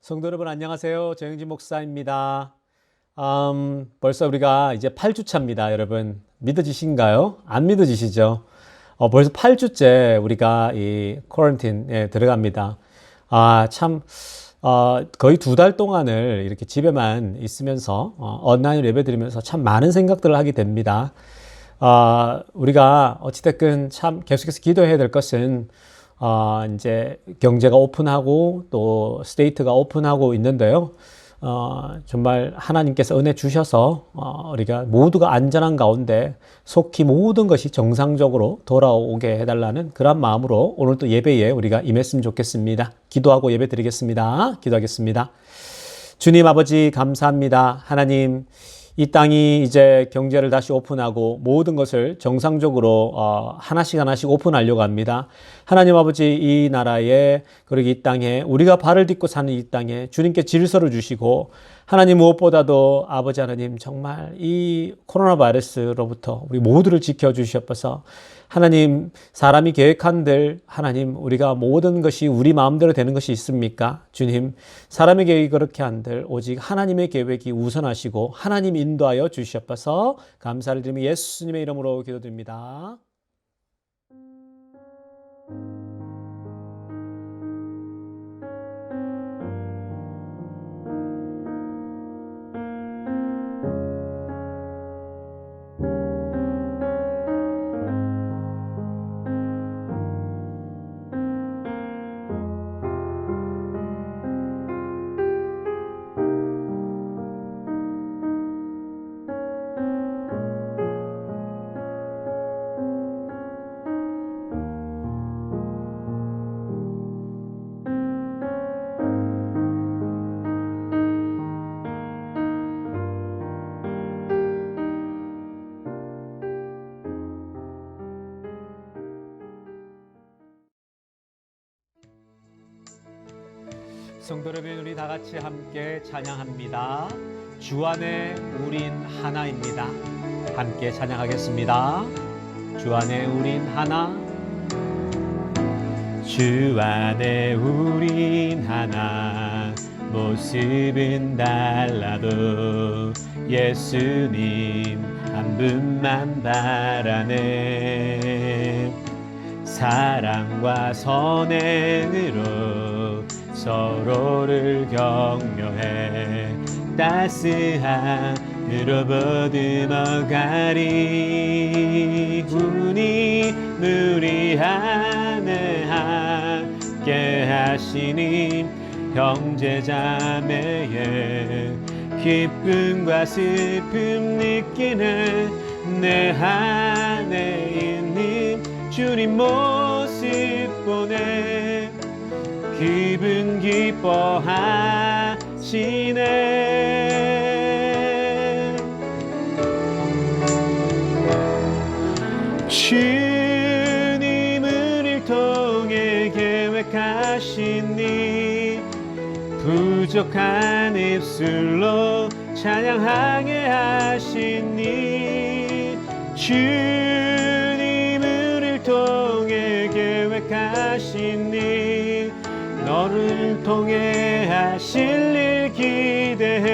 성도 여러분 안녕하세요. 정영진 목사입니다. 벌써 우리가 이제 8주차입니다. 여러분 믿어지신가요? 안 믿어지시죠? 벌써 8주째 우리가 이 쿼런틴에 들어갑니다. 거의 2달 동안을 이렇게 집에만 있으면서 온라인으로 예배드리면서 참 많은 생각들을 하게 됩니다. 우리가 어찌됐든 참 계속해서 기도해야 될 것은 이제 경제가 오픈하고 또 스테이트가 오픈하고 있는데요. 정말 하나님께서 은혜 주셔서 우리가 모두가 안전한 가운데 속히 모든 것이 정상적으로 돌아오게 해달라는 그런 마음으로 오늘 또 예배에 우리가 임했으면 좋겠습니다. 기도하고 예배 드리겠습니다. 기도하겠습니다. 주님 아버지 감사합니다. 하나님 이 땅이 이제 경제를 다시 오픈하고 모든 것을 정상적으로 하나씩 오픈하려고 합니다. 하나님 아버지 이 나라에 그리고 이 땅에 우리가 발을 딛고 사는 이 땅에 주님께 질서를 주시고 하나님 무엇보다도 아버지 하나님 정말 이 코로나 바이러스로부터 우리 모두를 지켜주시옵소서. 하나님 사람이 계획한 들 하나님 우리가 모든 것이 우리 마음대로 되는 것이 있습니까? 주님 사람의 계획이 그렇게 한들 오직 하나님의 계획이 우선하시고 하나님 인도하여 주시옵소서. 감사를 드리며 예수님의 이름으로 기도드립니다. 성도 여러분 우리 다 같이 함께 찬양합니다. 주 안에 우린 하나입니다. 함께 찬양하겠습니다. 주 안에 우린 하나. 주 안에 우린 하나. 모습은 달라도 예수님 한 분만 바라네. 사랑과 선행으로 서로를 격려해 따스함으로 보듬어가리. 우리 안에 함께 하시니 형제자매의 기쁨과 슬픔 느끼는 내 안에 있는 주님 모습 보내 기분 기뻐하시네. 주님을 통해 계획하신 일 부족한 입술로 찬양하게 하신 일 주님을 통해 계획하신 일 너를 통해 하실 일 기대해.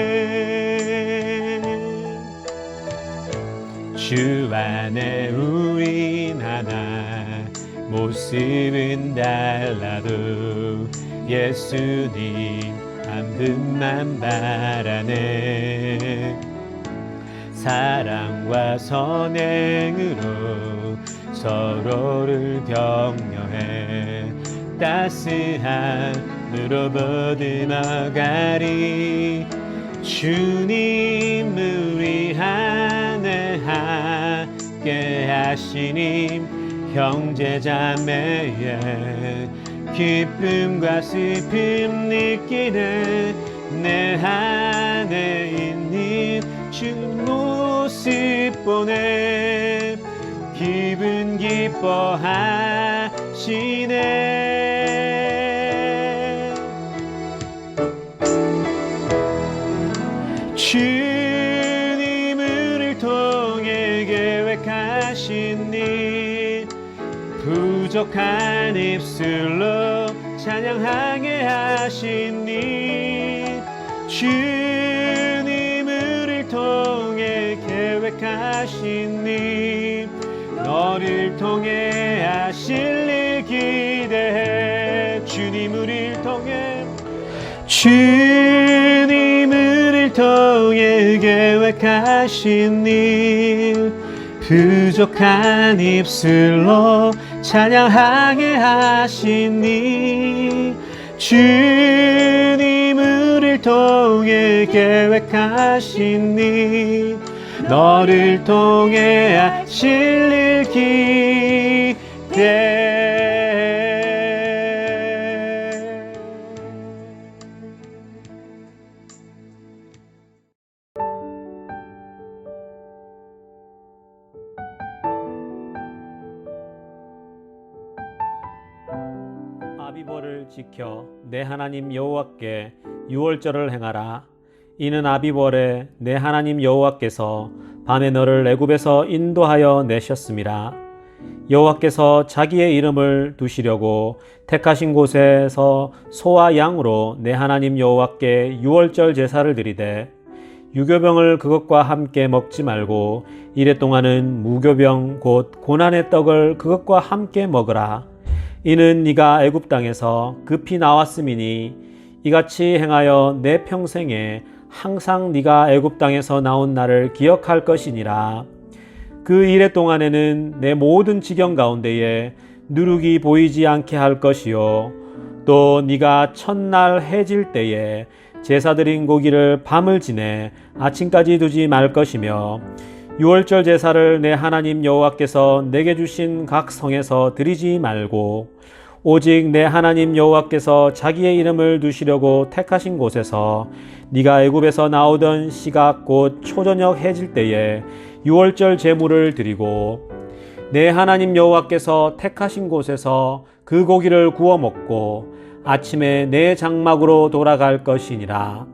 주 안에 우린 하나. 모습은 달라도 예수님 한 분만 바라네. 사랑과 선행으로 서로를 격려해 따스함으로 보듬어가리. 주님 우리 안에 함께 하시니 형제자매의 기쁨과 슬픔 느끼는 내 안에 있는 주 모습 보내 기분 기뻐하시네. 주님을 통해 계획하신 일 부족한 입술로 찬양하게 하시니 주님을 통해 계획하신 일, 너를 통해 하실 일 기대해. 주님을 통해, 주님을 통해 계획하신 일, 부족한 입술로 찬양하게 하시니. 주님을 통해 계획하신 일, 너를 통해 하실 일 기대해. 아비보를 지켜 내 하나님 여호와께 유월절을 행하라. 이는 아비월에 내 하나님 여호와께서 밤에 너를 애굽에서 인도하여 내셨음이라. 여호와께서 자기의 이름을 두시려고 택하신 곳에서 소와 양으로 내 하나님 여호와께 유월절 제사를 드리되, 유교병을 그것과 함께 먹지 말고 이래 동안은 무교병 곧 고난의 떡을 그것과 함께 먹으라. 이는 네가 애굽 땅에서 급히 나왔음이니 이같이 행하여 내 평생에 항상 네가 애굽 땅에서 나온 날을 기억할 것이니라. 그 이래 동안에는 내 모든 지경 가운데에 누룩이 보이지 않게 할 것이요, 또 네가 첫날 해질 때에 제사 드린 고기를 밤을 지내 아침까지 두지 말 것이며, 유월절 제사를 내 하나님 여호와께서 내게 주신 각 성에서 드리지 말고 오직 내 하나님 여호와께서 자기의 이름을 두시려고 택하신 곳에서 네가 애굽에서 나오던 시각 곧 초저녁 해질 때에 유월절 제물을 드리고, 내 하나님 여호와께서 택하신 곳에서 그 고기를 구워 먹고 아침에 내 장막으로 돌아갈 것이니라.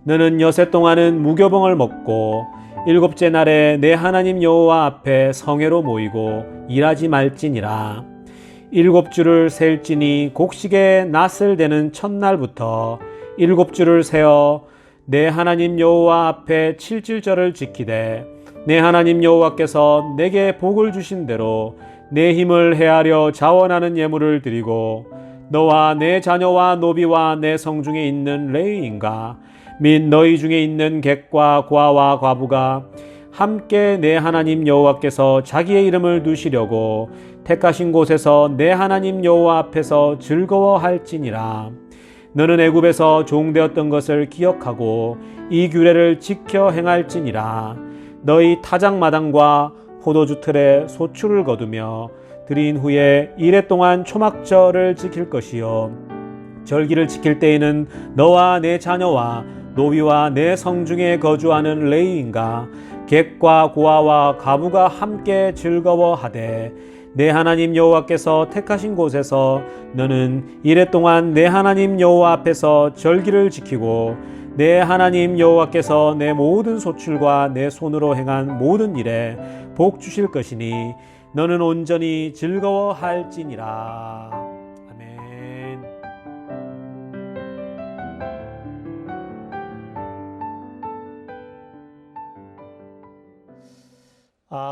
너는 여세 동안은 무교병을 먹고 일곱째 날에 내 하나님 여호와 앞에 성회로 모이고 일하지 말지니라. 일곱 주를 셀지니 곡식의 낫을 대는 첫날부터 일곱 주를 세어 내 하나님 여호와 앞에 칠칠절을 지키되, 내 하나님 여호와께서 내게 복을 주신 대로 내 힘을 헤아려 자원하는 예물을 드리고, 너와 내 자녀와 노비와 내 성중에 있는 레위인과 및 너희 중에 있는 객과 과와 과부가 함께 내 하나님 여호와께서 자기의 이름을 두시려고 택하신 곳에서 내 하나님 여호와 앞에서 즐거워할지니라. 너는 애굽에서 종되었던 것을 기억하고 이 규례를 지켜 행할지니라. 너희 타작마당과 포도주 틀에 소출을 거두며 드린 후에 이래 동안 초막절을 지킬 것이요, 절기를 지킬 때에는 너와 내 자녀와 노비와 내 성중에 거주하는 레위인과 객과 고아와 가부가 함께 즐거워하되, 내 하나님 여호와께서 택하신 곳에서 너는 이래 동안 내 하나님 여호와 앞에서 절기를 지키고, 내 하나님 여호와께서 내 모든 소출과 내 손으로 행한 모든 일에 복 주실 것이니 너는 온전히 즐거워할지니라. 아멘.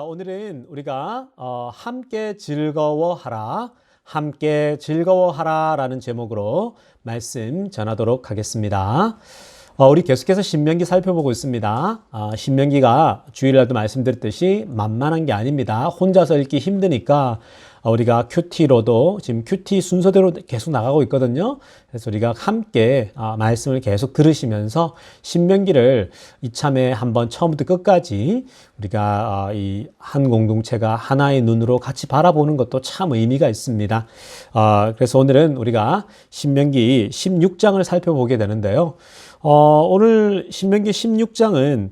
오늘은 우리가 함께 즐거워하라, 함께 즐거워하라 라는 제목으로 말씀 전하도록 하겠습니다. 우리 계속해서 신명기 살펴보고 있습니다. 신명기가 주일날도 말씀드렸듯이 만만한 게 아닙니다. 혼자서 읽기 힘드니까 우리가 큐티로도 지금 큐티 순서대로 계속 나가고 있거든요. 그래서 우리가 함께 말씀을 계속 들으시면서 신명기를 이참에 한번 처음부터 끝까지 우리가 이 한 공동체가 하나의 눈으로 같이 바라보는 것도 참 의미가 있습니다. 그래서 오늘은 우리가 신명기 16장을 살펴보게 되는데요. 오늘 신명기 16장은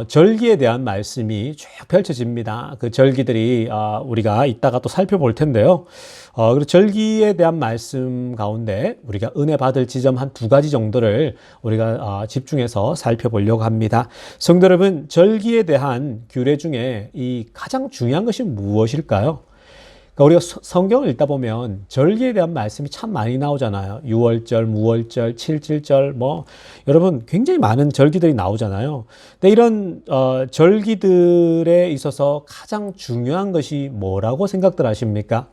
절기에 대한 말씀이 쭉 펼쳐집니다. 그 절기들이 우리가 이따가 또 살펴볼 텐데요. 그리고 절기에 대한 말씀 가운데 우리가 은혜 받을 지점 한 두 가지 정도를 우리가 집중해서 살펴보려고 합니다. 성도 여러분, 절기에 대한 규례 중에 이 가장 중요한 것이 무엇일까요? 그러니까 우리가 성경을 읽다 보면 절기에 대한 말씀이 참 많이 나오잖아요. 유월절, 무월절, 칠칠절, 뭐 여러분 굉장히 많은 절기들이 나오잖아요. 근데 이런 절기들에 있어서 가장 중요한 것이 뭐라고 생각들 하십니까?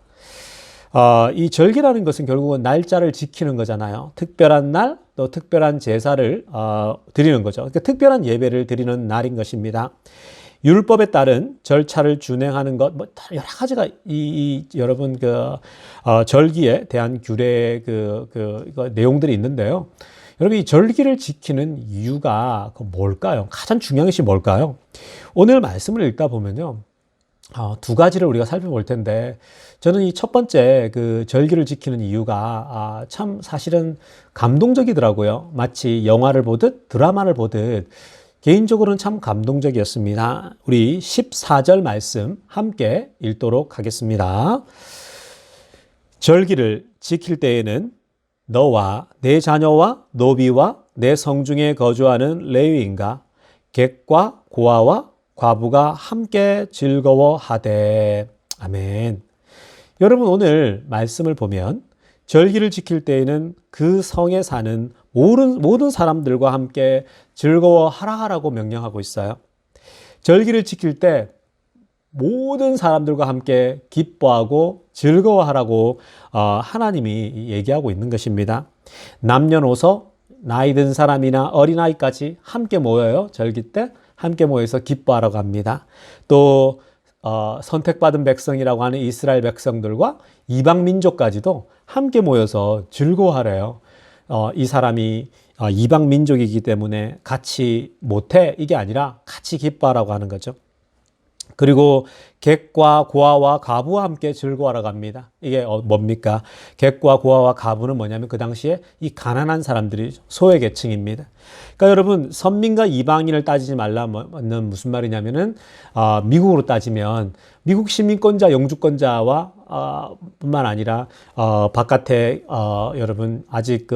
이 절기라는 것은 결국은 날짜를 지키는 거잖아요. 특별한 날, 또 특별한 제사를 드리는 거죠. 그러니까 특별한 예배를 드리는 날인 것입니다. 율법에 따른 절차를 준행하는 것, 뭐 여러 가지가 여러분 절기에 대한 규례 이거 내용들이 있는데요. 여러분 이 절기를 지키는 이유가 뭘까요? 가장 중요한 것이 뭘까요? 오늘 말씀을 읽다 보면요. 두 가지를 우리가 살펴볼 텐데, 저는 이 첫 번째 그 절기를 지키는 이유가 참 사실은 감동적이더라고요. 마치 영화를 보듯 드라마를 보듯 개인적으로는 참 감동적이었습니다. 우리 14절 말씀 함께 읽도록 하겠습니다. 절기를 지킬 때에는 너와 내 자녀와 노비와 내 성중에 거주하는 레위인과 객과 고아와 과부가 함께 즐거워하되. 아멘. 여러분 오늘 말씀을 보면 절기를 지킬 때에는 그 성에 사는 모든 사람들과 함께 즐거워하라고 명령하고 있어요. 절기를 지킬 때 모든 사람들과 함께 기뻐하고 즐거워하라고 하나님이 얘기하고 있는 것입니다. 남녀노소, 나이 든 사람이나 어린아이까지 함께 모여요. 절기 때 함께 모여서 기뻐하라고 합니다. 또 선택받은 백성이라고 하는 이스라엘 백성들과 이방 민족까지도 함께 모여서 즐거워하래요. 이 사람이 이방 민족이기 때문에 같이 못해 이게 아니라 같이 기뻐하라고 하는 거죠. 그리고 객과 고아와 가부와 함께 즐거워하라고 합니다. 이게 뭡니까? 객과 고아와 가부는 뭐냐면 그 당시에 이 가난한 사람들이 소외 계층입니다. 그러니까 여러분 선민과 이방인을 따지지 말라는 무슨 말이냐면은 미국으로 따지면 미국 시민권자 영주권자와 뿐만 아니라 바깥에 여러분 아직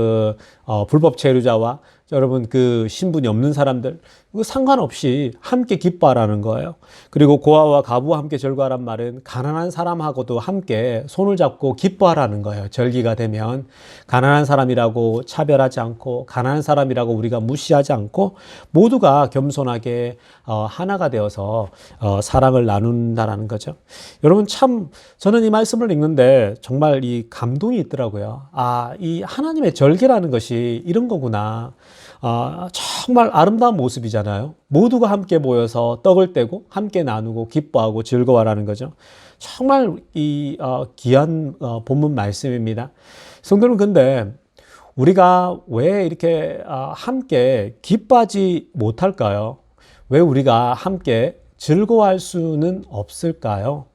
불법 체류자와 여러분 신분이 없는 사람들 상관없이 함께 기뻐하라는 거예요. 그리고 고아와 가부와 함께 즐거워하란 말은 가난한 사람하고도 함께 손을 잡고 기뻐하라는 거예요. 절기가 되면 가난한 사람이라고 차별하지 않고 가난한 사람이라고 우리가 무시하지 않고 모두가 겸손하게 하나가 되어서 사랑을 나눈다라는 거죠. 여러분 참 저는 이 말씀을 읽는데 정말 이 감동이 있더라고요. 이 하나님의 절기라는 것이 이런 거구나. 정말 아름다운 모습이잖아요. 모두가 함께 모여서 떡을 떼고 함께 나누고 기뻐하고 즐거워하라는 거죠. 정말 귀한 본문 말씀입니다. 성도는 근데 우리가 왜 이렇게 함께 기뻐하지 못할까요? 왜 우리가 함께 즐거워할 수는 없을까요?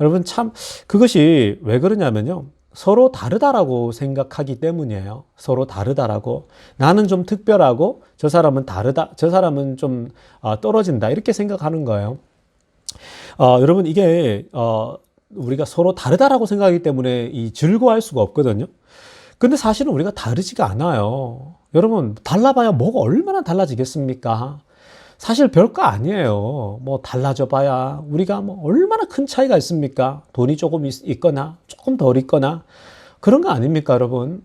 여러분 참 그것이 왜 그러냐면요. 서로 다르다라고 생각하기 때문이에요. 서로 다르다라고. 나는 좀 특별하고 저 사람은 다르다. 저 사람은 좀 떨어진다. 이렇게 생각하는 거예요. 여러분 이게 우리가 서로 다르다라고 생각하기 때문에 즐거워할 수가 없거든요. 근데 사실은 우리가 다르지가 않아요. 여러분 달라봐야 뭐가 얼마나 달라지겠습니까? 사실 별거 아니에요. 뭐 달라져 봐야 우리가 뭐 얼마나 큰 차이가 있습니까? 돈이 조금 있거나 조금 덜 있거나 그런 거 아닙니까, 여러분?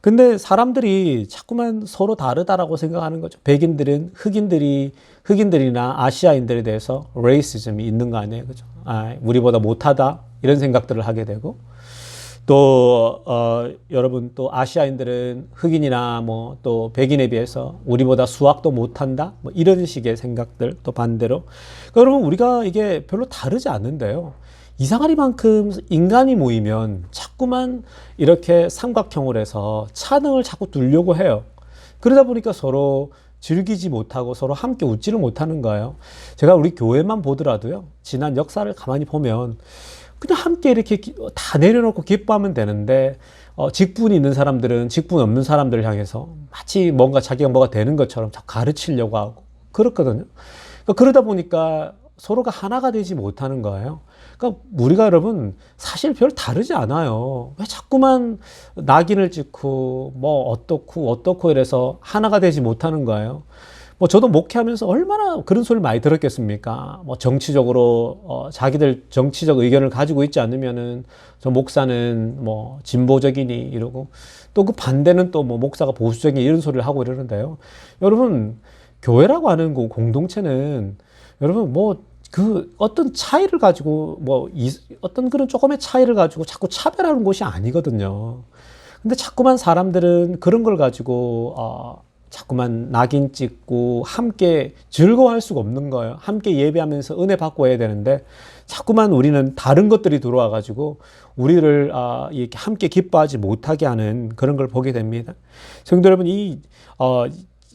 근데 사람들이 자꾸만 서로 다르다라고 생각하는 거죠. 백인들은 흑인들이나 아시아인들에 대해서 레이시즘이 있는 거 아니에요, 그죠? 우리보다 못하다 이런 생각들을 하게 되고. 또 여러분 또 아시아인들은 흑인이나 뭐 또 백인에 비해서 우리보다 수학도 못한다 뭐 이런 식의 생각들 또 반대로 여러분 우리가 이게 별로 다르지 않는데요. 이상하리만큼 인간이 모이면 자꾸만 이렇게 삼각형을 해서 차등을 자꾸 두려고 해요. 그러다 보니까 서로 즐기지 못하고 서로 함께 웃지를 못하는 거예요. 제가 우리 교회만 보더라도요. 지난 역사를 가만히 보면 그냥 함께 이렇게 다 내려놓고 기뻐하면 되는데 직분이 있는 사람들은 직분 없는 사람들을 향해서 마치 뭔가 자기가 뭐가 되는 것처럼 가르치려고 하고 그렇거든요. 그러다 보니까 서로가 하나가 되지 못하는 거예요. 그러니까 우리가 여러분 사실 별 다르지 않아요. 왜 자꾸만 낙인을 찍고 뭐 어떻고 이래서 하나가 되지 못하는 거예요. 뭐 저도 목회하면서 얼마나 그런 소리를 많이 들었겠습니까? 뭐 정치적으로 자기들 정치적 의견을 가지고 있지 않으면은 저 목사는 뭐 진보적이니 이러고 또 그 반대는 또 뭐 목사가 보수적인 이런 소리를 하고 이러는데요. 여러분 교회라고 하는 그 공동체는 여러분 뭐 그 어떤 차이를 가지고 뭐 어떤 그런 조금의 차이를 가지고 자꾸 차별하는 곳이 아니거든요. 근데 자꾸만 사람들은 그런 걸 가지고 자꾸만 낙인 찍고 함께 즐거워할 수가 없는 거예요. 함께 예배하면서 은혜 받고 해야 되는데 자꾸만 우리는 다른 것들이 들어와 가지고 우리를 이렇게 함께 기뻐하지 못하게 하는 그런 걸 보게 됩니다. 성도 여러분,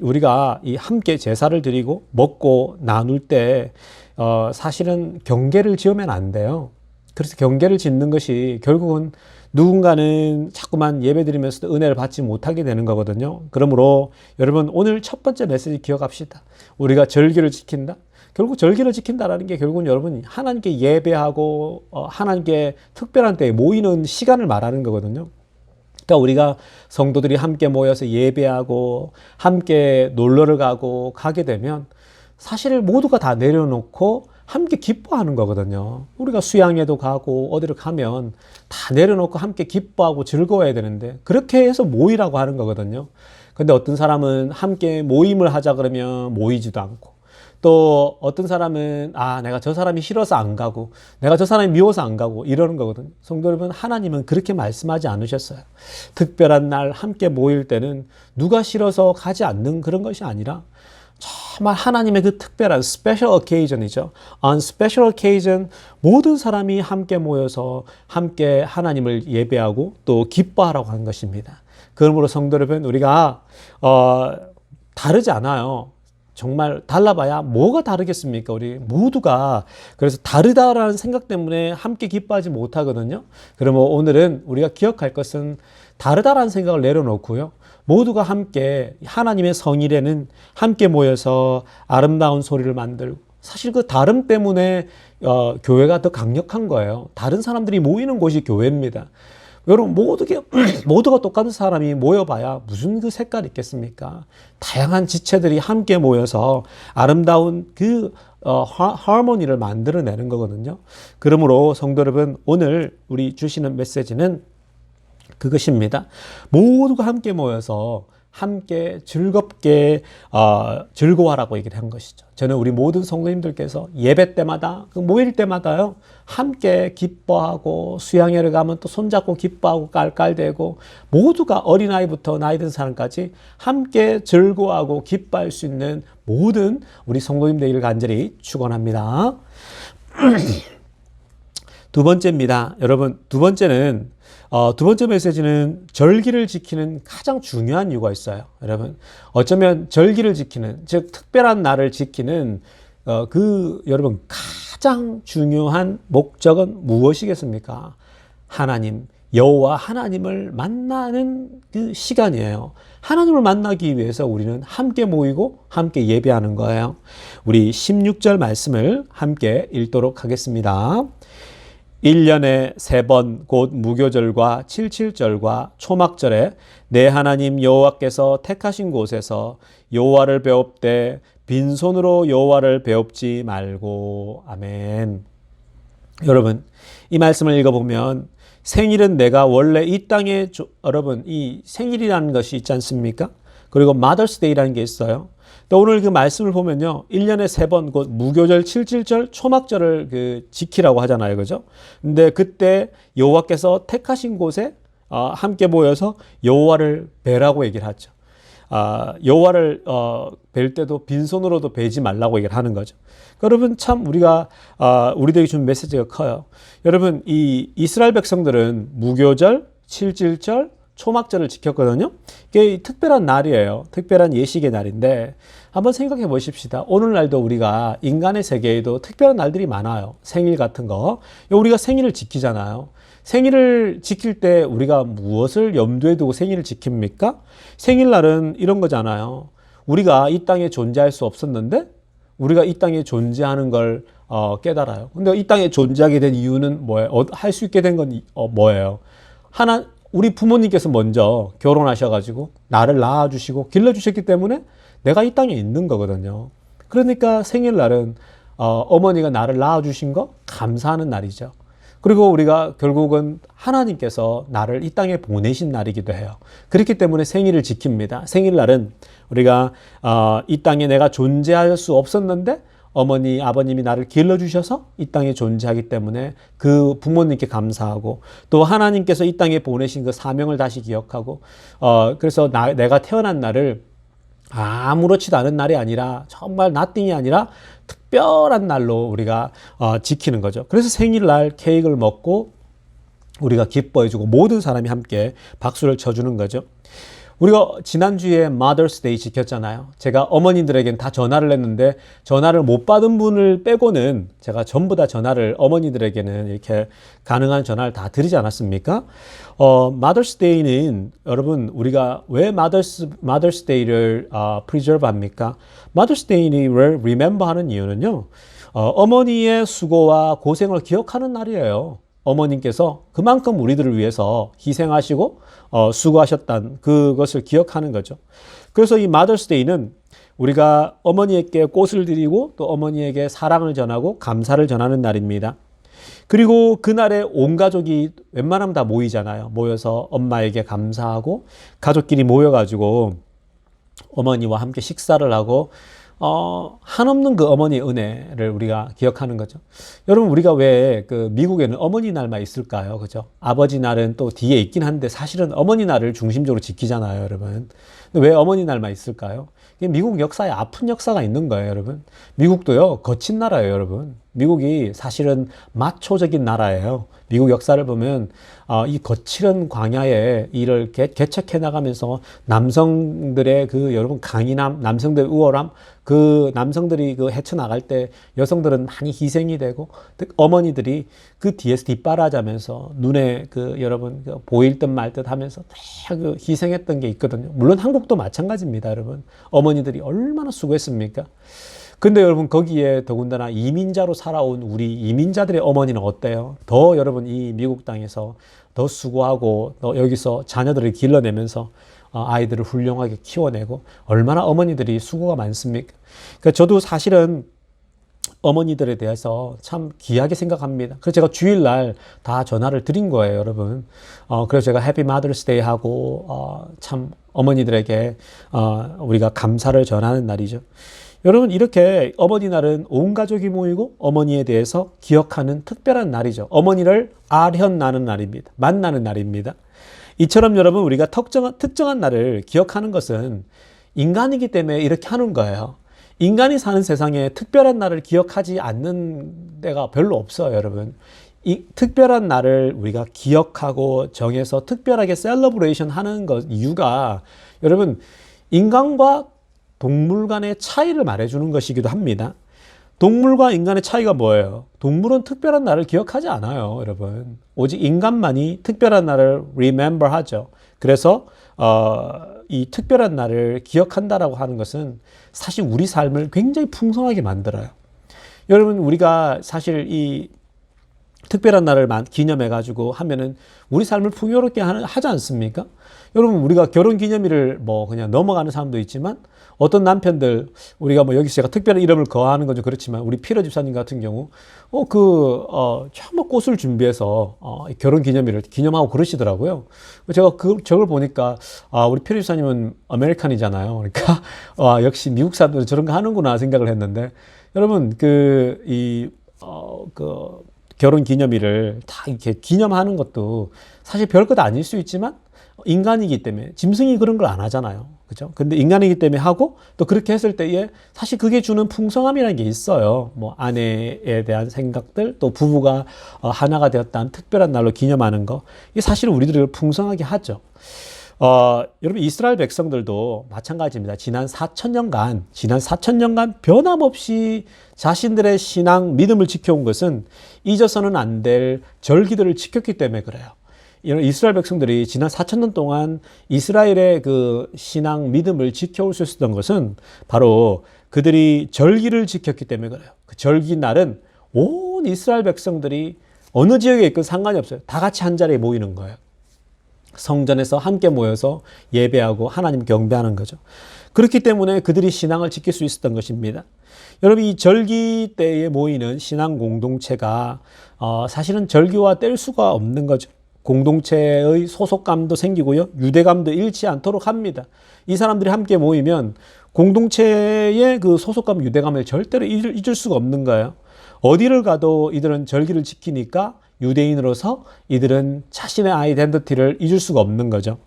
우리가 이 함께 제사를 드리고 먹고 나눌 때 사실은 경계를 지으면 안 돼요. 그래서 경계를 짓는 것이 결국은 누군가는 자꾸만 예배 드리면서도 은혜를 받지 못하게 되는 거거든요. 그러므로 여러분 오늘 첫 번째 메시지 기억합시다. 우리가 절기를 지킨다. 결국 절기를 지킨다라는 게 결국은 여러분 하나님께 예배하고 하나님께 특별한 때에 모이는 시간을 말하는 거거든요. 그러니까 우리가 성도들이 함께 모여서 예배하고 함께 놀러를 가게 되면 사실 모두가 다 내려놓고 함께 기뻐하는 거거든요. 우리가 수양회도 가고 어디를 가면 다 내려놓고 함께 기뻐하고 즐거워야 되는데 그렇게 해서 모이라고 하는 거거든요. 근데 어떤 사람은 함께 모임을 하자 그러면 모이지도 않고 또 어떤 사람은 내가 저 사람이 싫어서 안 가고 내가 저 사람이 미워서 안 가고 이러는 거거든요. 성도 여러분, 하나님은 그렇게 말씀하지 않으셨어요. 특별한 날 함께 모일 때는 누가 싫어서 가지 않는 그런 것이 아니라 정말 하나님의 그 특별한 special occasion이죠. On special occasion 모든 사람이 함께 모여서 함께 하나님을 예배하고 또 기뻐하라고 하는 것입니다. 그러므로 성도 여러분, 우리가 다르지 않아요. 정말 달라봐야 뭐가 다르겠습니까? 우리 모두가 그래서 다르다라는 생각 때문에 함께 기뻐하지 못하거든요. 그러면 오늘은 우리가 기억할 것은 다르다라는 생각을 내려놓고요. 모두가 함께 하나님의 성일에는 함께 모여서 아름다운 소리를 만들고 사실 그 다름 때문에 교회가 더 강력한 거예요. 다른 사람들이 모이는 곳이 교회입니다. 여러분 모두가 똑같은 사람이 모여봐야 무슨 그 색깔이 있겠습니까? 다양한 지체들이 함께 모여서 아름다운 그 하모니를 만들어내는 거거든요. 그러므로 성도 여러분, 오늘 우리 주시는 메시지는 그것입니다. 모두가 함께 모여서 함께 즐겁게 즐거워하라고 얘기를 한 것이죠. 저는 우리 모든 성도님들께서 예배 때마다 모일 때마다요 함께 기뻐하고 수양회를 가면 또 손잡고 기뻐하고 깔깔대고 모두가 어린아이부터 나이 든 사람까지 함께 즐거워하고 기뻐할 수 있는 모든 우리 성도님 되기를 간절히 축원합니다. 두 번째입니다. 여러분, 두 번째 메시지는 절기를 지키는 가장 중요한 이유가 있어요. 여러분, 어쩌면 절기를 지키는, 즉 특별한 날을 지키는 여러분 가장 중요한 목적은 무엇이겠습니까? 하나님, 여호와 하나님을 만나는 그 시간이에요. 하나님을 만나기 위해서 우리는 함께 모이고 함께 예배하는 거예요. 우리 16절 말씀을 함께 읽도록 하겠습니다. 1년에 3번 곧 무교절과 칠칠절과 초막절에 내 하나님 여호와께서 택하신 곳에서 여호와를 배웁되 빈손으로 여호와를 배웁지 말고. 아멘. 여러분, 이 말씀을 읽어보면 생일은 내가 원래 이 땅에 여러분 이 생일이라는 것이 있지 않습니까? 그리고 마더스데이라는 게 있어요. 또 오늘 그 말씀을 보면요, 1년에 3번 곧 무교절, 칠칠절, 초막절을 지키라고 하잖아요, 그죠? 근데 그때 여호와께서 택하신 곳에 함께 모여서 여호와를 뵈라고 얘기를 하죠. 여호와를 뵐 때도 빈손으로도 뵈지 말라고 얘기를 하는 거죠. 여러분, 참 우리들에게 준 메시지가 커요. 여러분, 이 이스라엘 백성들은 무교절, 칠칠절, 초막절을 지켰거든요. 이게 특별한 날이에요. 특별한 예식의 날인데 한번 생각해 보십시다. 오늘날도 우리가 인간의 세계에도 특별한 날들이 많아요. 생일 같은 거. 우리가 생일을 지키잖아요. 생일을 지킬 때 우리가 무엇을 염두에 두고 생일을 지킵니까? 생일날은 이런 거잖아요. 우리가 이 땅에 존재할 수 없었는데 우리가 이 땅에 존재하는 걸 깨달아요. 근데 이 땅에 존재하게 된 이유는 뭐예요? 할 수 있게 된 건 뭐예요? 우리 부모님께서 먼저 결혼하셔가지고 나를 낳아주시고 길러주셨기 때문에 내가 이 땅에 있는 거거든요. 그러니까 생일날은 어머니가 나를 낳아주신 거 감사하는 날이죠. 그리고 우리가 결국은 하나님께서 나를 이 땅에 보내신 날이기도 해요. 그렇기 때문에 생일을 지킵니다. 생일날은 우리가 이 땅에 내가 존재할 수 없었는데 어머니, 아버님이 나를 길러주셔서 이 땅에 존재하기 때문에 그 부모님께 감사하고 또 하나님께서 이 땅에 보내신 그 사명을 다시 기억하고 그래서 내가 태어난 날을 아무렇지도 않은 날이 아니라 정말 나띵이 아니라 특별한 날로 우리가 지키는 거죠. 그래서 생일날 케이크를 먹고 우리가 기뻐해주고 모든 사람이 함께 박수를 쳐주는 거죠. 우리가 지난주에 Mother's Day 지켰잖아요. 제가 어머니들에겐 다 전화를 했는데 전화를 못 받은 분을 빼고는 제가 전부 다 전화를 어머니들에게는 이렇게 가능한 전화를 다 드리지 않았습니까? Mother's Day는 여러분 우리가 왜 Mother's Day를 preserve 합니까? Mother's Day를 remember 하는 이유는요. 어머니의 수고와 고생을 기억하는 날이에요. 어머님께서 그만큼 우리들을 위해서 희생하시고 수고하셨다는 그것을 기억하는 거죠. 그래서 이 마더스 데이는 우리가 어머니에게 꽃을 드리고 또 어머니에게 사랑을 전하고 감사를 전하는 날입니다. 그리고 그날에 온 가족이 웬만하면 다 모이잖아요. 모여서 엄마에게 감사하고 가족끼리 모여가지고 어머니와 함께 식사를 하고 한없는 그 어머니의 은혜를 우리가 기억하는 거죠. 여러분, 우리가 왜 그 미국에는 어머니 날만 있을까요? 그죠? 아버지 날은 또 뒤에 있긴 한데 사실은 어머니 날을 중심적으로 지키잖아요, 여러분. 근데 왜 어머니 날만 있을까요? 미국 역사에 아픈 역사가 있는 거예요, 여러분. 미국도요, 거친 나라예요, 여러분. 미국이 사실은 마초적인 나라예요. 미국 역사를 보면 이 거칠은 광야에 이를 개척해 나가면서 남성들의 그 여러분 강인함, 남성들의 우월함, 그 남성들이 그 헤쳐나갈 때 여성들은 많이 희생이 되고 어머니들이 그 뒤에서 뒷바라지하면서 눈에 그 여러분 그 보일 듯 말 듯 하면서 다 그 희생했던 게 있거든요. 물론 한국도 마찬가지입니다, 여러분. 어머니들이 얼마나 수고했습니까? 근데 여러분 거기에 더군다나 이민자로 살아온 우리 이민자들의 어머니는 어때요? 더 여러분 이 미국 땅에서 더 수고하고 더 여기서 자녀들을 길러내면서 아이들을 훌륭하게 키워내고 얼마나 어머니들이 수고가 많습니까? 그러니까 저도 사실은 어머니들에 대해서 참 귀하게 생각합니다. 그래서 제가 주일날 다 전화를 드린 거예요, 여러분. 그래서 제가 해피 마더스 데이 하고 참 어머니들에게 우리가 감사를 전하는 날이죠. 여러분, 이렇게 어머니 날은 온 가족이 모이고 어머니에 대해서 기억하는 특별한 날이죠. 어머니를 아련나는 날입니다. 만나는 날입니다. 이처럼 여러분, 우리가 특정한 날을 기억하는 것은 인간이기 때문에 이렇게 하는 거예요. 인간이 사는 세상에 특별한 날을 기억하지 않는 데가 별로 없어요, 여러분. 이 특별한 날을 우리가 기억하고 정해서 특별하게 셀러브레이션 하는 것 이유가 여러분, 인간과 동물 간의 차이를 말해주는 것이기도 합니다. 동물과 인간의 차이가 뭐예요? 동물은 특별한 날을 기억하지 않아요, 여러분. 오직 인간만이 특별한 날을 remember 하죠. 그래서 이 특별한 날을 기억한다라고 하는 것은 사실 우리 삶을 굉장히 풍성하게 만들어요. 여러분, 우리가 사실 이 특별한 날을 기념해가지고 하면은 우리 삶을 풍요롭게 하지 않습니까? 여러분, 우리가 결혼 기념일을 뭐 그냥 넘어가는 사람도 있지만 어떤 남편들, 우리가 뭐 여기서 제가 특별한 이름을 거하는 건 좀 그렇지만 우리 피러 집사님 같은 경우 정말 꽃을 준비해서 결혼 기념일을 기념하고 그러시더라고요. 제가 저걸 보니까 우리 피러 집사님은 아메리칸이잖아요. 그러니까 역시 미국 사람들은 저런 거 하는구나 생각을 했는데 여러분 결혼 기념일을 다 이렇게 기념하는 것도 사실 별것 아닐 수 있지만 인간이기 때문에 짐승이 그런 걸 안 하잖아요. 그죠? 근데 인간이기 때문에 하고 또 그렇게 했을 때에 사실 그게 주는 풍성함이라는 게 있어요. 뭐 아내에 대한 생각들 또 부부가 하나가 되었다는 특별한 날로 기념하는 거. 이게 사실 우리들을 풍성하게 하죠. 여러분 이스라엘 백성들도 마찬가지입니다. 지난 4천년간 변함없이 자신들의 신앙 믿음을 지켜온 것은 잊어서는 안 될 절기들을 지켰기 때문에 그래요. 이런 이스라엘 백성들이 지난 4천년 동안 이스라엘의 그 신앙 믿음을 지켜올 수 있었던 것은 바로 그들이 절기를 지켰기 때문에 그래요. 그 절기 날은 온 이스라엘 백성들이 어느 지역에 있건 상관이 없어요. 다 같이 한 자리에 모이는 거예요. 성전에서 함께 모여서 예배하고 하나님 경배하는 거죠. 그렇기 때문에 그들이 신앙을 지킬 수 있었던 것입니다. 여러분, 이 절기 때에 모이는 신앙 공동체가 사실은 절기와 뗄 수가 없는 거죠. 공동체의 소속감도 생기고요. 유대감도 잃지 않도록 합니다. 이 사람들이 함께 모이면 공동체의 그 소속감, 유대감을 절대로 잊을 수가 없는 거예요. 어디를 가도 이들은 절기를 지키니까 유대인으로서 이들은 자신의 아이덴티티를 잊을 수가 없는 거죠.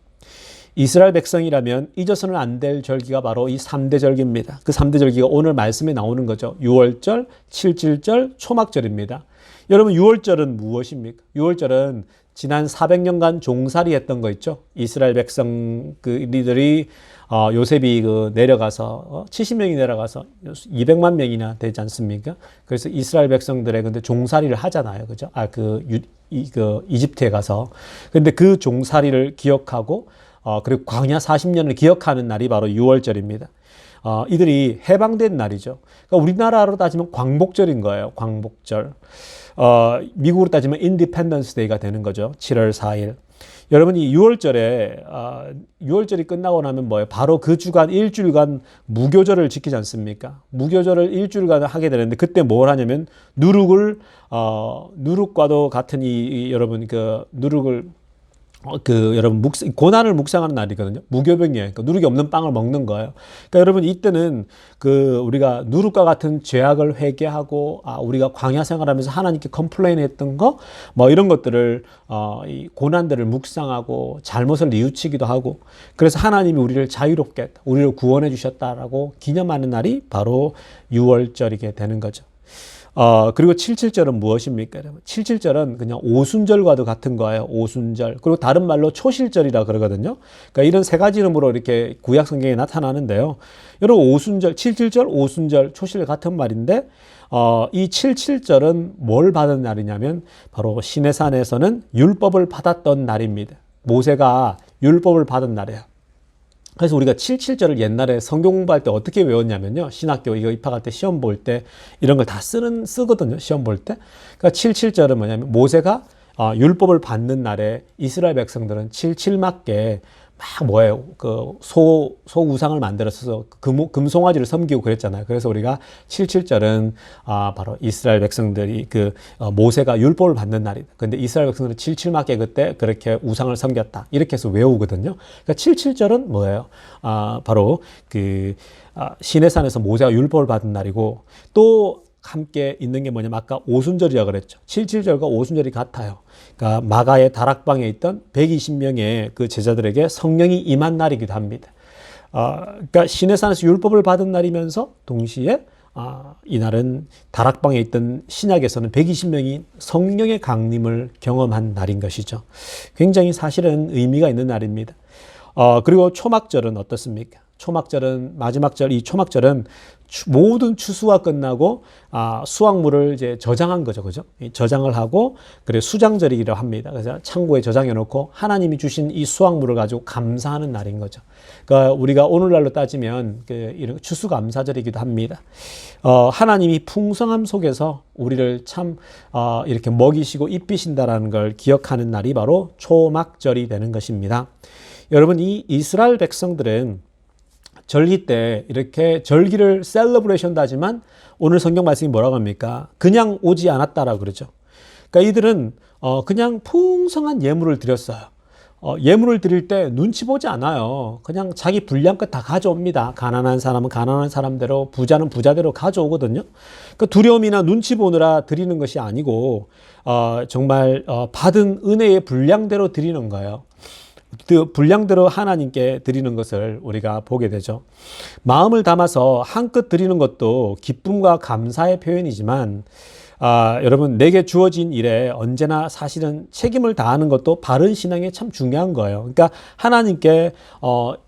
이스라엘 백성이라면 잊어서는 안 될 절기가 바로 이 3대 절기입니다. 그 3대 절기가 오늘 말씀에 나오는 거죠. 유월절, 칠칠절, 초막절입니다. 여러분, 유월절은 무엇입니까? 유월절은 지난 400년간 종살이 했던 거 있죠. 이스라엘 백성 그들이 요셉이 내려가서 70명이 내려가서 200만 명이나 되지 않습니까? 그래서 이스라엘 백성들의 근데 종살이를 하잖아요. 그죠? 이집트에 가서. 근데 그 종살이를 기억하고 그리고 광야 40년을 기억하는 날이 바로 유월절입니다. 이들이 해방된 날이죠. 그러니까 우리나라로 따지면 광복절인 거예요. 광복절. 미국으로 따지면 인디펜던스 데이가 되는 거죠. 7월 4일. 여러분이 6월절이 끝나고 나면 뭐예요? 바로 그 주간 일주일간 무교절을 지키지 않습니까? 무교절을 일주일간 하게 되는데 그때 뭘 하냐면 누룩과도 같은 여러분 누룩을 여러분 고난을 묵상하는 날이거든요. 무교병이에요. 그러니까 누룩이 없는 빵을 먹는 거예요. 그러니까 여러분 이때는 우리가 누룩과 같은 죄악을 회개하고 우리가 광야 생활하면서 하나님께 컴플레인했던 거 뭐 이런 것들을 이 고난들을 묵상하고 잘못을 뉘우치기도 하고 그래서 하나님이 우리를 자유롭게 우리를 구원해 주셨다라고 기념하는 날이 바로 유월절이게 되는 거죠. 그리고 칠칠절은 무엇입니까? 칠칠절은 그냥 오순절과도 같은 거예요. 오순절. 그리고 다른 말로 초실절이라 그러거든요. 그러니까 이런 세 가지 이름으로 이렇게 구약 성경에 나타나는데요. 여러분 오순절, 칠칠절, 오순절, 초실 같은 말인데 이 칠칠절은 뭘 받은 날이냐면 바로 시내산에서는 율법을 받았던 날입니다. 모세가 율법을 받은 날이에요. 그래서 우리가 7.7절을 옛날에 성경 공부할 때 어떻게 외웠냐면요. 신학교 이거 입학할 때 시험 볼 때 이런 걸 다 쓰거든요. 시험 볼 때. 그러니까 7.7절은 뭐냐면 모세가 율법을 받는 날에 이스라엘 백성들은 7.7맞게 막 소 우상을 만들어서 금송아지를 섬기고 그랬잖아요. 그래서 우리가 7.7절은 바로 이스라엘 백성들이 모세가 율법을 받는 날이다. 근데 이스라엘 백성들은 7.7맞게 그때 그렇게 우상을 섬겼다. 이렇게 해서 외우거든요. 그러니까 7.7절은 뭐예요? 바로 시내산에서 모세가 율법을 받은 날이고 또 함께 있는 게 뭐냐면 아까 오순절이라고 그랬죠. 7.7절과 오순절이 같아요. 그러니까 마가의 다락방에 있던 120명의 그 제자들에게 성령이 임한 날이기도 합니다. 그러니까 시내산에서 율법을 받은 날이면서 동시에 이날은 다락방에 있던 신약에서는 120명이 성령의 강림을 경험한 날인 것이죠. 굉장히 사실은 의미가 있는 날입니다. 그리고 초막절은 어떻습니까? 초막절은 마지막 절, 이 초막절은 모든 추수가 끝나고 수확물을 이제 저장한 거죠, 그죠? 저장을 하고 그래 수장절이기도 합니다. 그래서 창고에 저장해 놓고 하나님이 주신 이 수확물을 가지고 감사하는 날인 거죠. 그러니까 우리가 오늘날로 따지면 이런 추수감사절이기도 합니다. 하나님이 풍성함 속에서 우리를 참 이렇게 먹이시고 입히신다라는 걸 기억하는 날이 바로 초막절이 되는 것입니다. 여러분, 이 이스라엘 백성들은 절기 때 이렇게 절기를 셀러브레이션도 하지만 오늘 성경 말씀이 뭐라고 합니까? 그냥 오지 않았다라고 그러죠. 그러니까 이들은 그냥 풍성한 예물을 드렸어요. 예물을 드릴 때 눈치 보지 않아요. 그냥 자기 분량껏 다 가져옵니다. 가난한 사람은 가난한 사람대로, 부자는 부자대로 가져오거든요. 그러니까 두려움이나 눈치 보느라 드리는 것이 아니고 정말 받은 은혜의 분량대로 드리는 거예요. 그 분량대로 하나님께 드리는 것을 우리가 보게 되죠. 마음을 담아서 한껏 드리는 것도 기쁨과 감사의 표현이지만 여러분 내게 주어진 일에 언제나 사실은 책임을 다하는 것도 바른 신앙에 참 중요한 거예요. 그러니까 하나님께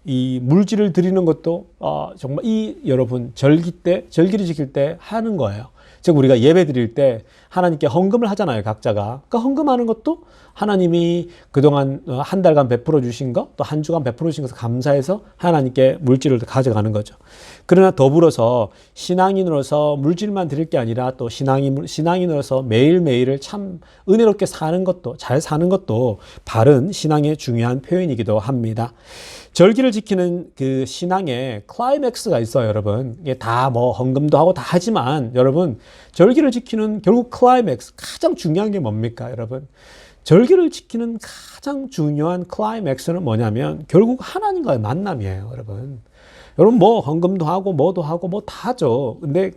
이 물질을 드리는 것도 정말 여러분 절기를 지킬 때 하는 거예요. 즉 우리가 예배 드릴 때 하나님께 헌금을 하잖아요, 각자가. 그러니까 헌금하는 것도 하나님이 그동안 한 달간 베풀어 주신 거, 또 한 주간 베풀어 주신 것을 감사해서 하나님께 물질을 가져가는 거죠. 그러나 더불어서 신앙인으로서 물질만 드릴 게 아니라 또 신앙인으로서 매일매일을 참 은혜롭게 사는 것도, 잘 사는 것도 바른 신앙의 중요한 표현이기도 합니다. 절기를 지키는 그 신앙의 클라이맥스가 있어요, 여러분. 이게 다 뭐 헌금도 하고 다 하지만 여러분, 절기를 지키는 결국 클라이맥스, 가장 중요한 게 뭡니까, 여러분? 절기를 지키는 가장 중요한 클라이맥스는 뭐냐면 결국 하나님과의 만남이에요, 여러분. 여러분 뭐 헌금도 하고 뭐도 하고 뭐 다 하죠. 근데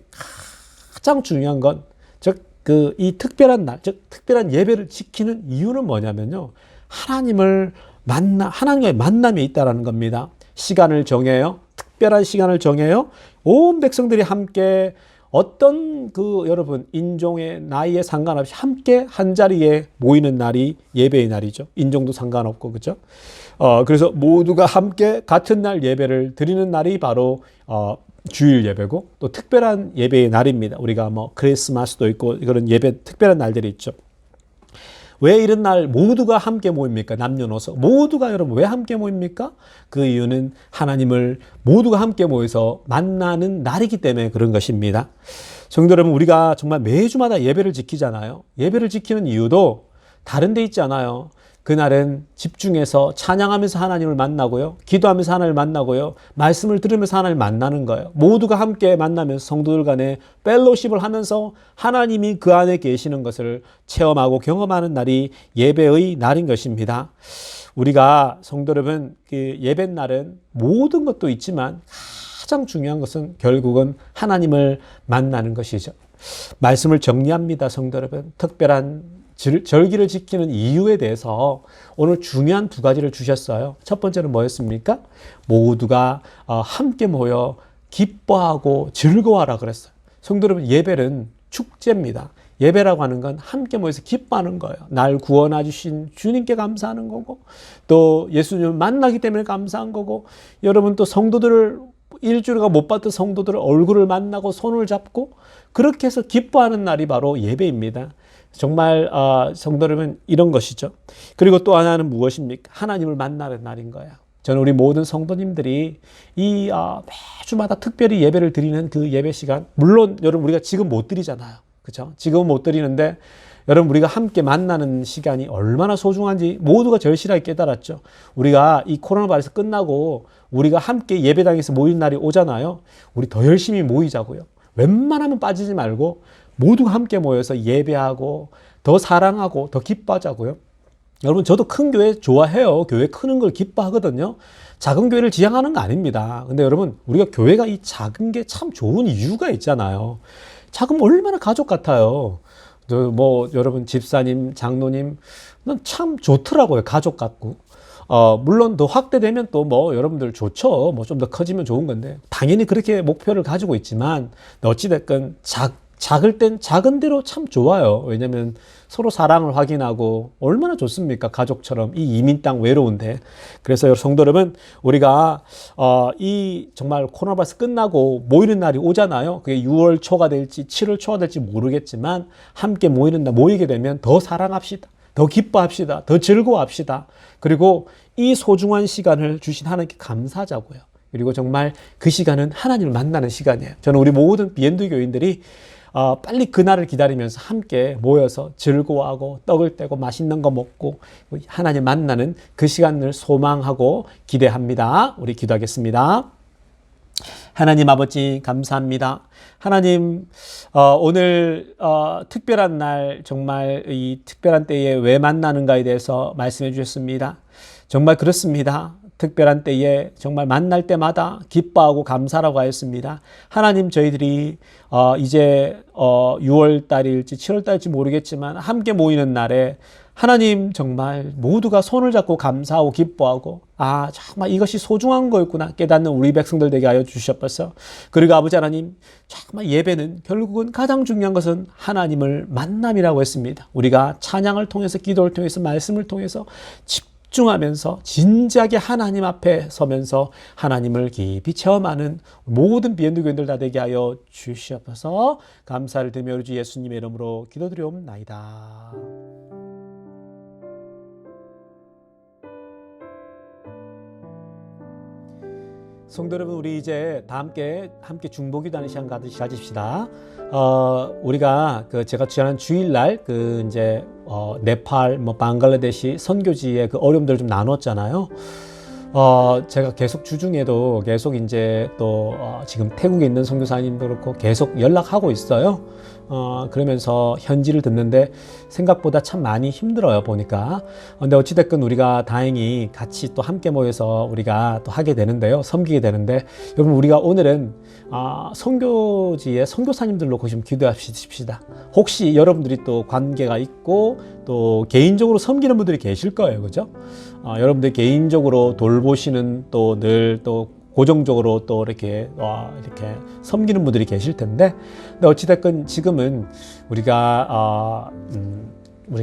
가장 중요한 건 즉 그 이 특별한 날, 즉 특별한 예배를 지키는 이유는 뭐냐면요. 하나님과의 만남이 있다라는 겁니다. 시간을 정해요. 특별한 시간을 정해요. 온 백성들이 함께 어떤 여러분 인종의 나이에 상관없이 함께 한 자리에 모이는 날이 예배의 날이죠. 인종도 상관없고 그죠? 그래서 모두가 함께 같은 날 예배를 드리는 날이 바로 주일 예배고 또 특별한 예배의 날입니다. 우리가 뭐 크리스마스도 있고 그런 예배 특별한 날들이 있죠. 왜 이런 날 모두가 함께 모입니까? 남녀노소 모두가 여러분 왜 함께 모입니까? 그 이유는 하나님을 모두가 함께 모여서 만나는 날이기 때문에 그런 것입니다. 성도 여러분, 우리가 정말 매주마다 예배를 지키잖아요. 예배를 지키는 이유도 다른 데 있지 않아요. 그날은 집중해서 찬양하면서 하나님을 만나고요. 기도하면서 하나님을 만나고요. 말씀을 들으면서 하나님을 만나는 거예요. 모두가 함께 만나면서 성도들 간에 펠로십을 하면서 하나님이 그 안에 계시는 것을 체험하고 경험하는 날이 예배의 날인 것입니다. 우리가 성도 여러분, 그 예배 날은 모든 것도 있지만 가장 중요한 것은 결국은 하나님을 만나는 것이죠. 말씀을 정리합니다, 성도 여러분. 특별한 절기를 지키는 이유에 대해서 오늘 중요한 두 가지를 주셨어요. 첫 번째는 뭐였습니까? 모두가 함께 모여 기뻐하고 즐거워하라 그랬어요. 성도 여러분, 예배는 축제입니다. 예배라고 하는 건 함께 모여서 기뻐하는 거예요. 날 구원해 주신 주님께 감사하는 거고 또 예수님을 만나기 때문에 감사한 거고 여러분 또 성도들을 일주일간 못 봤던 성도들의 얼굴을 만나고 손을 잡고 그렇게 해서 기뻐하는 날이 바로 예배입니다. 정말 성도 여러분 이런 것이죠. 그리고 또 하나는 무엇입니까? 하나님을 만나는 날인 거예요. 저는 우리 모든 성도님들이 이 매주마다 특별히 예배를 드리는 그 예배 시간 물론 여러분 우리가 지금 못 드리잖아요. 그렇죠? 지금은 못 드리는데 여러분 우리가 함께 만나는 시간이 얼마나 소중한지 모두가 절실하게 깨달았죠. 우리가 이 코로나 바이러스 끝나고 우리가 함께 예배당에서 모이는 날이 오잖아요. 우리 더 열심히 모이자고요. 웬만하면 빠지지 말고 모두가 함께 모여서 예배하고 더 사랑하고 더 기뻐하자고요. 여러분 저도 큰 교회 좋아해요. 교회 크는 걸 기뻐하거든요. 작은 교회를 지향하는 거 아닙니다. 근데 여러분 우리가 교회가 이 작은 게 참 좋은 이유가 있잖아요. 작으면 얼마나 가족 같아요. 뭐 여러분 집사님, 장로님 참 좋더라고요. 가족 같고. 물론 더 확대되면 또 뭐 여러분들 좋죠. 뭐 좀 더 커지면 좋은 건데 당연히 그렇게 목표를 가지고 있지만 어찌됐건 작을 땐 작은 대로 참 좋아요. 왜냐면 서로 사랑을 확인하고 얼마나 좋습니까? 가족처럼 이 이민 땅 외로운데. 그래서 성도 여러분 우리가 이 정말 코로나 바이러스 끝나고 모이는 날이 오잖아요. 그게 6월 초가 될지 7월 초가 될지 모르겠지만 함께 모이는 날 모이게 되면 더 사랑합시다. 더 기뻐합시다. 더 즐거워합시다. 그리고 이 소중한 시간을 주신 하나님께 감사하자고요. 그리고 정말 그 시간은 하나님을 만나는 시간이에요. 저는 우리 모든 비엔드 교인들이 빨리 그날을 기다리면서 함께 모여서 즐거워하고 떡을 떼고 맛있는 거 먹고 하나님 만나는 그 시간을 소망하고 기대합니다. 우리 기도하겠습니다. 하나님 아버지 감사합니다. 하나님 오늘 특별한 날 정말 이 특별한 때에 왜 만나는가에 대해서 말씀해 주셨습니다. 정말 그렇습니다. 특별한 때에 정말 만날 때마다 기뻐하고 감사라고 하였습니다. 하나님 저희들이 이제 6월 달일지 7월 달일지 모르겠지만 함께 모이는 날에 하나님 정말 모두가 손을 잡고 감사하고 기뻐하고 정말 이것이 소중한 거였구나 깨닫는 우리 백성들 되게 하여 주셨어요. 그리고 아버지 하나님 정말 예배는 결국은 가장 중요한 것은 하나님을 만남이라고 했습니다. 우리가 찬양을 통해서 기도를 통해서 말씀을 통해서 집중하면서 진지하게 하나님 앞에 서면서 하나님을 깊이 체험하는 모든 비엔드 교인들 다 되게 하여 주시옵소서. 감사를 드리며 우리 주 예수님의 이름으로 기도드리옵나이다. 성도 여러분 우리 이제 다 함께 중보기도하는 시간 가지십시다. 우리가 제가 지난 주일날 네팔 방글라데시 선교지의 그 어려움들을 좀 나눴잖아요. 제가 계속 주중에도 계속 이제 또 지금 태국에 있는 선교사님도 그렇고 계속 연락하고 있어요. 그러면서 현지를 듣는데 생각보다 참 많이 힘들어요, 보니까. 근데 어찌됐건 우리가 다행히 같이 또 함께 모여서 우리가 또 하게 되는데요. 섬기게 되는데, 여러분, 우리가 오늘은 선교지의 선교사님들로 좀 기도하십시다. 혹시 여러분들이 또 관계가 있고 또 개인적으로 섬기는 분들이 계실 거예요. 그죠? 여러분들 개인적으로 돌보시는 또 늘 또 고정적으로 또 이렇게 섬기는 분들이 계실 텐데, 근데 어찌됐건 지금은 우리가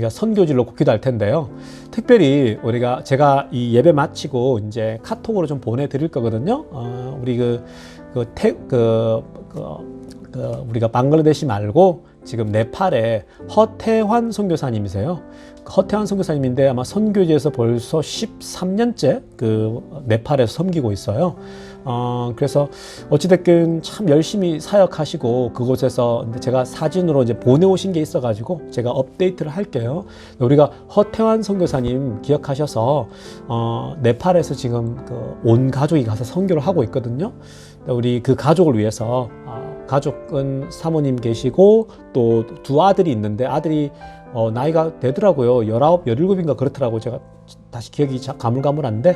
선교지로 기도할 텐데요. 특별히 제가 이 예배 마치고 이제 카톡으로 좀 보내드릴 거거든요. 우리 우리가 방글라데시 말고 지금 네팔에 허태환 선교사님이세요. 허태환 선교사님인데 아마 선교지에서 벌써 13년째 네팔에서 섬기고 있어요. 그래서 어찌됐든 참 열심히 사역하시고 그곳에서 근데 제가 사진으로 이제 보내오신 게 있어가지고 제가 업데이트를 할게요. 우리가 허태환 선교사님 기억하셔서 네팔에서 지금 온 가족이 가서 선교를 하고 있거든요. 우리 그 가족을 위해서 가족은 사모님 계시고 또 두 아들이 있는데 아들이 나이가 되더라고요. 19, 17인가 그렇더라고요. 제가 다시 기억이 가물가물한데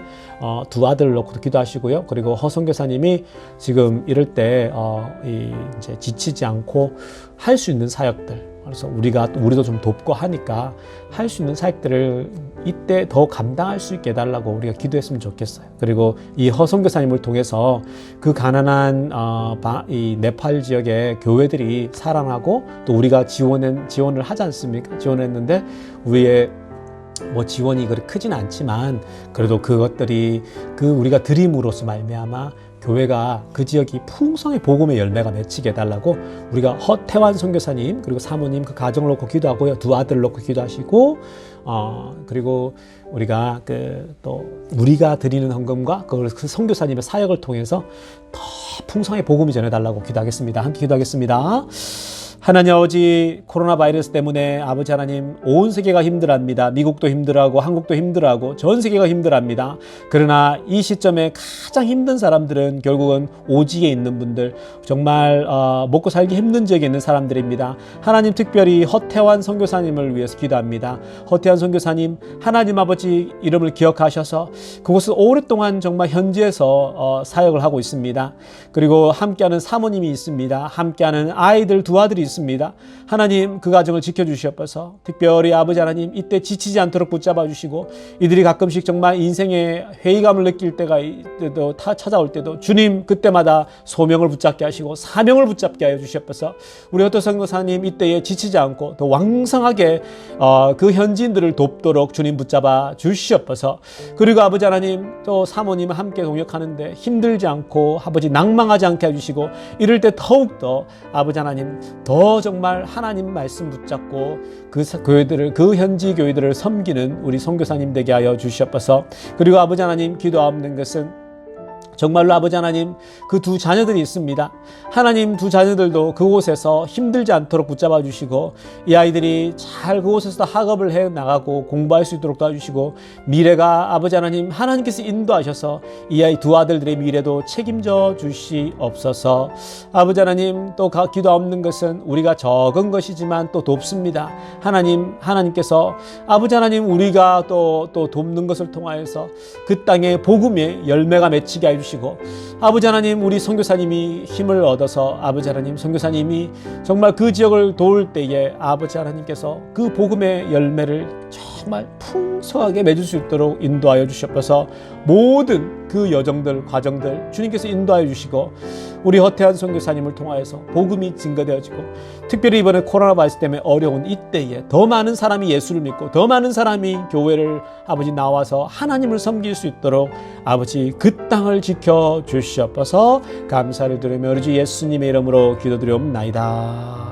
두 아들을 놓고 기도하시고요. 그리고 허 선교사님이 지금 이럴 때 이제 지치지 않고 할 수 있는 사역들, 그래서 우리도 좀 돕고 하니까 할 수 있는 사역들을 이때 더 감당할 수 있게 해달라고 우리가 기도했으면 좋겠어요. 그리고 이 허 선교사님을 통해서 그 가난한 이 네팔 지역의 교회들이 살아나고 또 우리가 지원을 하지 않습니까? 지원했는데 우리의 지원이 그렇게 크진 않지만 그래도 그것들이 우리가 드림으로서 말미암아 교회가 그 지역이 풍성의 복음의 열매가 맺히게 해달라고 우리가 허태환 선교사님 그리고 사모님 그 가정을 놓고 기도하고요. 두 아들을 놓고 기도하시고 그리고 우리가 또 우리가 드리는 헌금과 그 선교사님의 사역을 통해서 더 풍성의 복음이 전해달라고 기도하겠습니다. 함께 기도하겠습니다. 하나님 아버지, 코로나 바이러스 때문에 아버지 하나님 온 세계가 힘들어합니다. 미국도 힘들어하고 한국도 힘들어하고 전 세계가 힘들어합니다. 그러나 이 시점에 가장 힘든 사람들은 결국은 오지에 있는 분들, 정말 먹고 살기 힘든 지역에 있는 사람들입니다. 하나님 특별히 허태환 선교사님을 위해서 기도합니다. 허태환 선교사님, 하나님 아버지 이름을 기억하셔서 그곳을 오랫동안 정말 현지에서 사역을 하고 있습니다. 그리고 함께하는 사모님이 있습니다. 함께하는 아이들 두 아들이 있습니다. 하나님 그 가정을 지켜주시옵소서. 특별히 아버지 하나님 이때 지치지 않도록 붙잡아 주시고 이들이 가끔씩 정말 인생의 회의감을 느낄 때가 찾아올 때도 주님 그때마다 소명을 붙잡게 하시고 사명을 붙잡게 하여 주시옵소서. 우리 어떤 선교사님 이때에 지치지 않고 더 왕성하게 그 현지인들을 돕도록 주님 붙잡아 주시옵소서. 그리고 아버지 하나님 또 사모님과 함께 동역하는데 힘들지 않고 아버지 낭망하지 않게 해주시고 이럴 때 더욱더 아버지 하나님 더 정말 하나님 말씀 붙잡고 그 현지 교회들을 섬기는 우리 선교사님 되게 하여 주시옵소서. 그리고 아버지 하나님 기도하옵는 것은 정말로 아버지 하나님 그 두 자녀들이 있습니다. 하나님 두 자녀들도 그곳에서 힘들지 않도록 붙잡아 주시고 이 아이들이 잘 그곳에서 학업을 해 나가고 공부할 수 있도록 도와주시고 미래가 아버지 하나님 하나님께서 인도하셔서 이 아이 두 아들들의 미래도 책임져 주시옵소서. 아버지 하나님 또 기도하옵는 것은 우리가 적은 것이지만 또 돕습니다. 하나님께서 아버지 하나님 우리가 또 돕는 것을 통하여서 그 땅에 복음의 열매가 맺히게 해주시고 아버지 하나님 우리 선교사님이 힘을 얻어서 아버지 하나님 선교사님이 정말 그 지역을 도울 때에 아버지 하나님께서 그 복음의 열매를 정말 풍성하게 맺을 수 있도록 인도하여 주시옵소서. 모든 그 여정들 과정들 주님께서 인도하여 주시고 우리 허태한 선교사님을 통하여서 복음이 증거되어지고 특별히 이번에 코로나 바이러스 때문에 어려운 이때에 더 많은 사람이 예수를 믿고 더 많은 사람이 교회를 아버지 나와서 하나님을 섬길 수 있도록 아버지 그 땅을 지켜 주시옵소서. 감사를 드리며 우리 주 예수님의 이름으로 기도드리옵나이다.